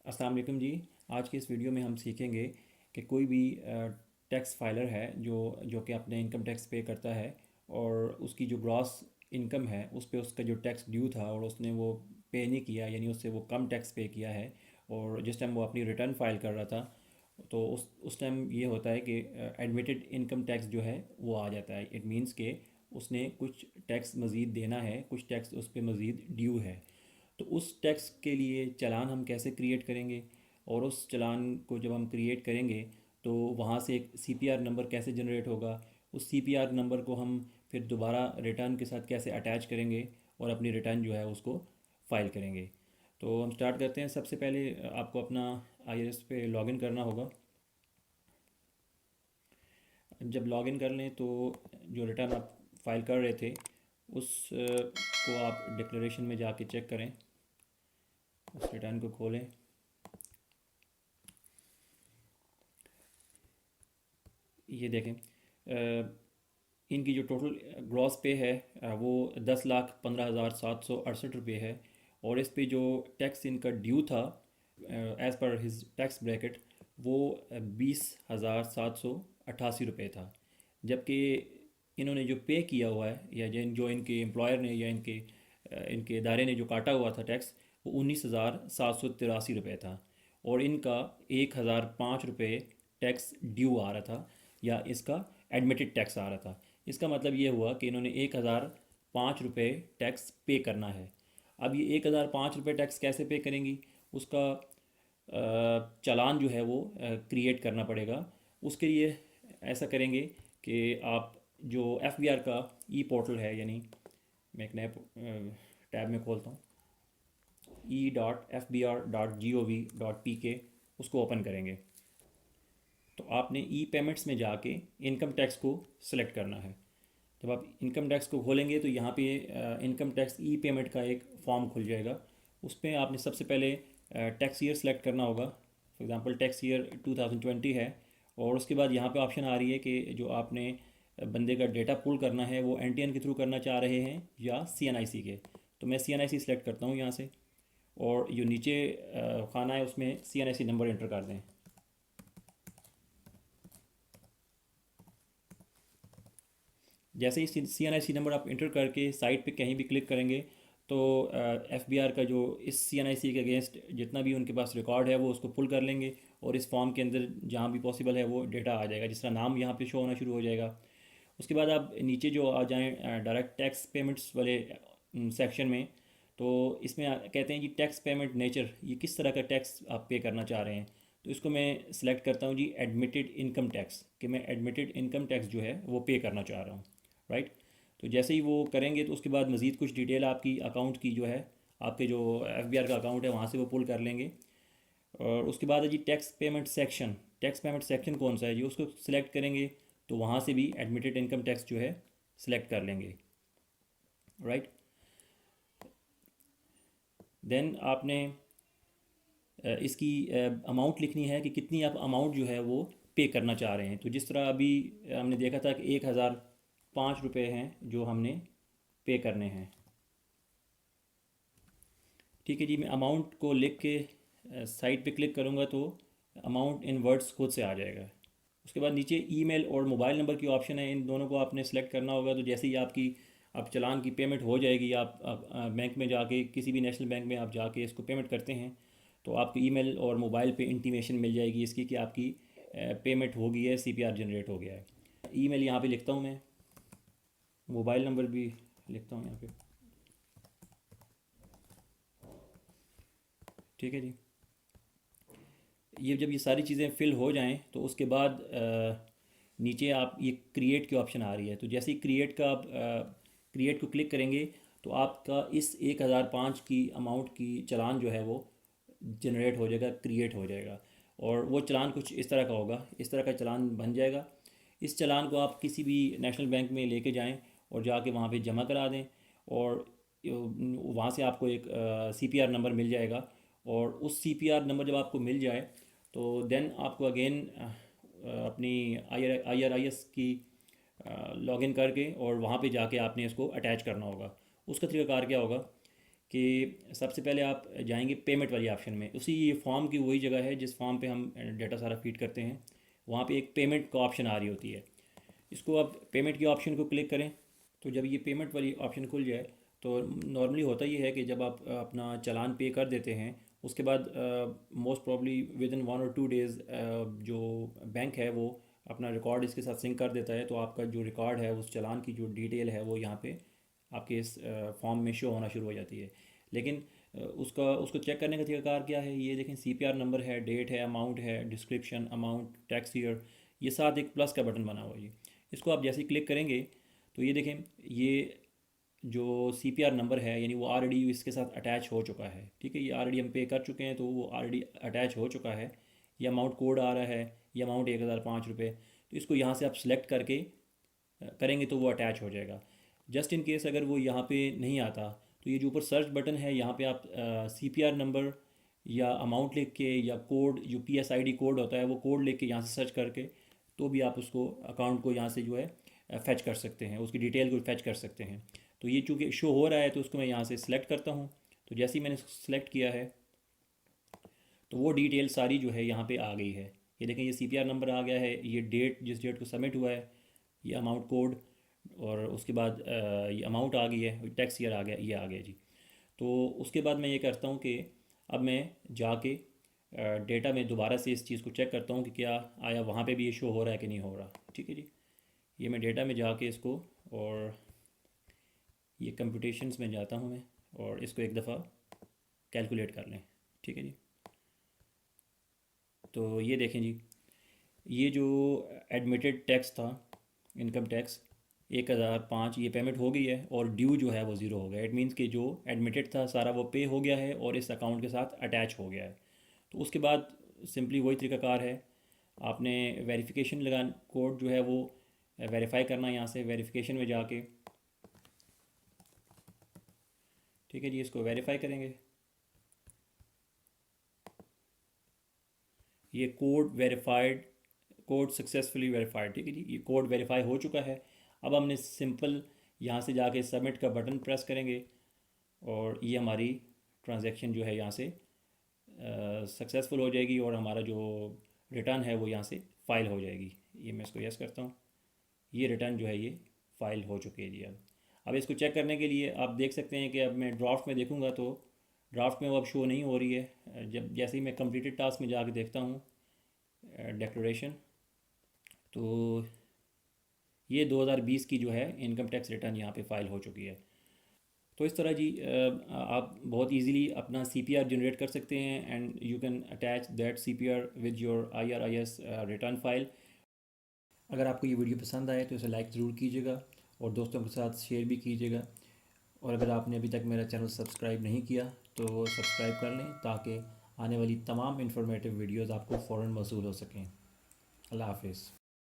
अस्सलाम वालेकुम जी। आज की इस वीडियो में हम सीखेंगे कि कोई भी टैक्स फाइलर है जो कि अपने इनकम टैक्स पे करता है और उसकी जो ग्रॉस इनकम है उस पे उसका जो टैक्स ड्यू था और उसने वो पे नहीं किया, यानी उससे वो कम टैक्स पे किया है। और जिस टाइम वो अपनी रिटर्न फाइल कर रहा था तो उस टाइम ये होता है कि एडमिटेड इनकम टैक्स जो है वो आ जाता है। इट मींस के उसने कुछ टैक्स मज़ीद देना है, कुछ टैक्स उस पर मज़ीद ड्यू है। तो उस टैक्स के लिए चालान हम कैसे क्रिएट करेंगे, और उस चालान को जब हम क्रिएट करेंगे तो वहाँ से एक सीपीआर नंबर कैसे जनरेट होगा, उस सीपीआर नंबर को हम फिर दोबारा रिटर्न के साथ कैसे अटैच करेंगे और अपनी रिटर्न जो है उसको फाइल करेंगे। तो हम स्टार्ट करते हैं। सबसे पहले आपको अपना आईआरएस पे लॉगिन करना होगा। जब लॉगिन कर लें तो जो रिटर्न आप फाइल कर रहे थे उस को आप डिक्लेरेशन में जाके चेक करें, उस रिटर्न को खोलें। ये देखें, इनकी जो टोटल ग्रॉस पे है वो 10,15,768 रुपये है। और इस पे जो टैक्स इनका ड्यू था as per his tax bracket वो 20,788 रुपये था। जबकि इन्होंने जो पे किया हुआ है या जो इनके एम्प्लॉयर ने या इनके इदारे ने जो काटा हुआ था टैक्स, वो 19,783 रुपये था। और इनका 1,005 रुपये टैक्स ड्यू आ रहा था, या इसका एडमिटेड टैक्स आ रहा था। इसका मतलब ये हुआ कि इन्होंने 1,005 रुपये टैक्स पे करना है। अब ये 1,005 रुपये टैक्स कैसे पे करेंगी, उसका चालान जो है वो क्रिएट करना पड़ेगा। उसके लिए ऐसा करेंगे कि आप जो एफबीआर का ई पोर्टल है, यानी मैं एक नए टैब में खोलता हूँ, e.fbr.gov.pk, उसको ओपन करेंगे। तो आपने ई पेमेंट्स में जाके इनकम टैक्स को सिलेक्ट करना है। जब आप इनकम टैक्स को खोलेंगे तो यहाँ पे इनकम टैक्स ई पेमेंट का एक फॉर्म खुल जाएगा। उसमें आपने सबसे पहले टैक्स ईयर सेलेक्ट करना होगा। फॉर एग्जांपल टैक्स ईयर 2020 है। और उसके बाद यहाँ पे ऑप्शन आ रही है कि जो आपने बंदे का डेटा पुल करना है वो एनटीएन के थ्रू करना चाह रहे हैं या सीएनआईसी के। तो मैं सीएनआईसी सेलेक्ट करता हूँ यहाँ से, और जो नीचे खाना है उसमें सीएनआईसी नंबर एंटर कर दें। जैसे ही सीएनआईसी नंबर आप इंटर करके साइट पे कहीं भी क्लिक करेंगे तो एफबीआर का जो इस सीएनआईसी के अगेंस्ट जितना भी उनके पास रिकॉर्ड है वो उसको पुल कर लेंगे, और इस फॉर्म के अंदर जहाँ भी पॉसिबल है वो डेटा आ जाएगा, जिस तरह नाम यहाँ पे शो होना शुरू हो जाएगा। उसके बाद आप नीचे जो आ जाएँ डायरेक्ट टैक्स पेमेंट्स वाले सेक्शन में, तो इसमें कहते हैं जी टैक्स पेमेंट नेचर, ये किस तरह का टैक्स आप पे करना चाह रहे हैं। तो इसको मैं सिलेक्ट करता हूँ जी एडमिटेड इनकम टैक्स, कि मैं एडमिटेड इनकम टैक्स जो है वो पे करना चाह रहा हूँ। राइट। तो जैसे ही वो करेंगे तो उसके बाद मज़ीद कुछ डिटेल आपकी अकाउंट की जो है, आपके जो एफबीआर का अकाउंट है वहाँ से वो पुल कर लेंगे। और उसके बाद है जी tax payment section. Tax payment section कौन सा है जी, उसको सिलेक्ट करेंगे तो वहाँ से भी एडमिटेड इनकम टैक्स जो है सिलेक्ट कर लेंगे। राइट। देन आपने इसकी अमाउंट लिखनी है कि कितनी आप अमाउंट जो है वो पे करना चाह रहे हैं। तो जिस तरह अभी हमने देखा था कि 1,005 रुपये हैं जो हमने पे करने हैं। ठीक है जी, मैं अमाउंट को लिख के साइट पे क्लिक करूँगा तो अमाउंट इन वर्ड्स खुद से आ जाएगा। उसके बाद नीचे ईमेल और मोबाइल नंबर की ऑप्शन है, इन दोनों को आपने सेलेक्ट करना होगा। तो जैसे ही आपकी अब चालान की पेमेंट हो जाएगी, आप बैंक में जाके किसी भी नेशनल बैंक में आप जाके इसको पेमेंट करते हैं तो आपको ईमेल और मोबाइल पे इंटीमेशन मिल जाएगी इसकी कि आपकी पेमेंट हो गई है, सीपीआर जनरेट हो गया है। ईमेल यहाँ पे लिखता हूँ मैं, मोबाइल नंबर भी लिखता हूँ यहाँ पे। ठीक है जी। जब ये सारी चीज़ें फिल हो जाएं तो उसके बाद नीचे आप ये क्रिएट की ऑप्शन आ रही है। तो जैसे ही क्रिएट को क्लिक करेंगे तो आपका इस 1,005 की अमाउंट की चालान जो है वो जनरेट हो जाएगा, क्रिएट हो जाएगा। और वो चालान कुछ इस तरह का होगा, इस तरह का चालान बन जाएगा। इस चालान को आप किसी भी नेशनल बैंक में लेके जाएं और जाके वहाँ पे जमा करा दें, और वहाँ से आपको एक सीपीआर नंबर मिल जाएगा। और उस सीपीआर नंबर जब आपको मिल जाए तो देन आपको अगेन अपनी आईआरआईएस की लॉगिन करके और वहाँ पे जाके आपने इसको अटैच करना होगा। उसका तरीकाकार क्या होगा कि सबसे पहले आप जाएंगे पेमेंट वाली ऑप्शन में। उसी ये फॉर्म की वही जगह है जिस फॉर्म पे हम डाटा सारा फीड करते हैं, वहाँ पे एक पेमेंट का ऑप्शन आ रही होती है। इसको आप पेमेंट की ऑप्शन को क्लिक करें। तो जब ये पेमेंट वाली ऑप्शन खुल जाए तो नॉर्मली होता ये है कि जब आप अपना चालान पे कर देते हैं, उसके बाद मोस्ट प्रॉब्ली विद इन 1 और 2 डेज़ जो बैंक है वो अपना रिकॉर्ड इसके साथ सिंक कर देता है। तो आपका जो रिकॉर्ड है उस चालान की जो डिटेल है वो यहाँ पे आपके इस फॉर्म में शो होना शुरू हो जाती है। लेकिन उसका उसको चेक करने का तरीकाकार क्या है, ये देखें सीपीआर नंबर है, डेट है, अमाउंट है, डिस्क्रिप्शन, अमाउंट, टैक्स ईयर, ये साथ एक प्लस का बटन बना हुआ है। ये इसको आप जैसे ही क्लिक करेंगे तो ये देखें, ये जो सीपीआर नंबर है यानी वो ऑलरेडी इसके साथ अटैच हो चुका है। ठीक है, ये ऑलरेडी हम पे कर चुके हैं तो वो ऑलरेडी अटैच हो चुका है। ये अमाउंट कोड आ रहा है, ये अमाउंट 1005 रुपये। तो इसको यहाँ से आप सेलेक्ट करके करेंगे तो वो अटैच हो जाएगा। जस्ट इन केस अगर वो यहाँ पे नहीं आता तो ये जो ऊपर सर्च बटन है यहाँ पे आप सीपीआर नंबर या अमाउंट लिख के या कोड जो पीएसआईडी कोड होता है वो कोड लिख के यहाँ से सर्च करके तो भी आप उसको अकाउंट को यहाँ से जो है फैच कर सकते हैं, उसकी डिटेल को फैच कर सकते हैं। तो ये चूँकि शो हो रहा है तो उसको मैं यहाँ से सिलेक्ट करता हूँ। तो जैसे ही मैंने सेलेक्ट किया है तो वो डिटेल सारी जो है यहाँ पे आ गई है। ये देखें, ये सीपीआर नंबर आ गया है, ये डेट जिस डेट को सबमिट हुआ है, ये अमाउंट कोड, और उसके बाद ये अमाउंट आ गई है, टैक्स ईयर आ गया, ये आ गया जी। तो उसके बाद मैं ये करता हूँ कि अब मैं जाके डेटा में दोबारा से इस चीज़ को चेक करता हूँ कि क्या आया वहाँ पे भी ये शो हो रहा है कि नहीं हो रहा। ठीक है जी, ये मैं डेटा में जाके इसको, और ये कंप्यूटेशंस में जाता हूँ मैं, और इसको एक दफ़ा कैलकुलेट कर लें। ठीक है जी, तो ये देखें जी, ये जो एडमिटेड टैक्स था, इनकम टैक्स 1005, ये पेमेंट हो गई है, और ड्यू जो है वो ज़ीरो हो गया। इट मीन्स कि जो एडमिटेड था सारा वो पे हो गया है और इस अकाउंट के साथ अटैच हो गया है। तो उसके बाद सिंपली वही तरीकाकार है, आपने वेरिफिकेशन लगा, कोड जो है वो वेरीफाई करना, यहाँ से वेरिफिकेशन में जाके। ठीक है जी, इसको वेरीफाई करेंगे। ये code verified, code successfully verified. ठीक है जी, ये कोड वेरीफाई हो चुका है। अब हमने सिंपल यहाँ से जाके सबमिट का बटन प्रेस करेंगे और ये हमारी ट्रांजैक्शन जो है यहाँ से सक्सेसफुल हो जाएगी, और हमारा जो रिटर्न है वो यहाँ से फ़ाइल हो जाएगी। ये मैं इसको यस करता हूँ, ये रिटर्न जो है ये फ़ाइल हो चुकी है जी। अब इसको चेक करने के लिए आप देख सकते हैं कि अब मैं ड्राफ्ट में देखूँगा तो ड्राफ्ट में वो अब शो नहीं हो रही है। जब जैसे ही मैं कंप्लीटेड टास्क में जाके देखता हूँ डिक्लेरेशन, तो ये 2020 की जो है इनकम टैक्स रिटर्न यहाँ पे फाइल हो चुकी है। तो इस तरह जी आप बहुत इजीली अपना सीपीआर जनरेट कर सकते हैं, and you can attach that CPR with your IRIS return file. अगर आपको ये वीडियो पसंद आए तो इसे लाइक ज़रूर कीजिएगा और दोस्तों के साथ शेयर भी कीजिएगा। और अगर आपने अभी तक मेरा चैनल सब्सक्राइब नहीं किया तो सब्सक्राइब कर लें ताकि आने वाली तमाम इन्फॉर्मेटिव वीडियोज़ आपको फ़ौरन मौसूल हो सकें। अल्लाह हाफिज़।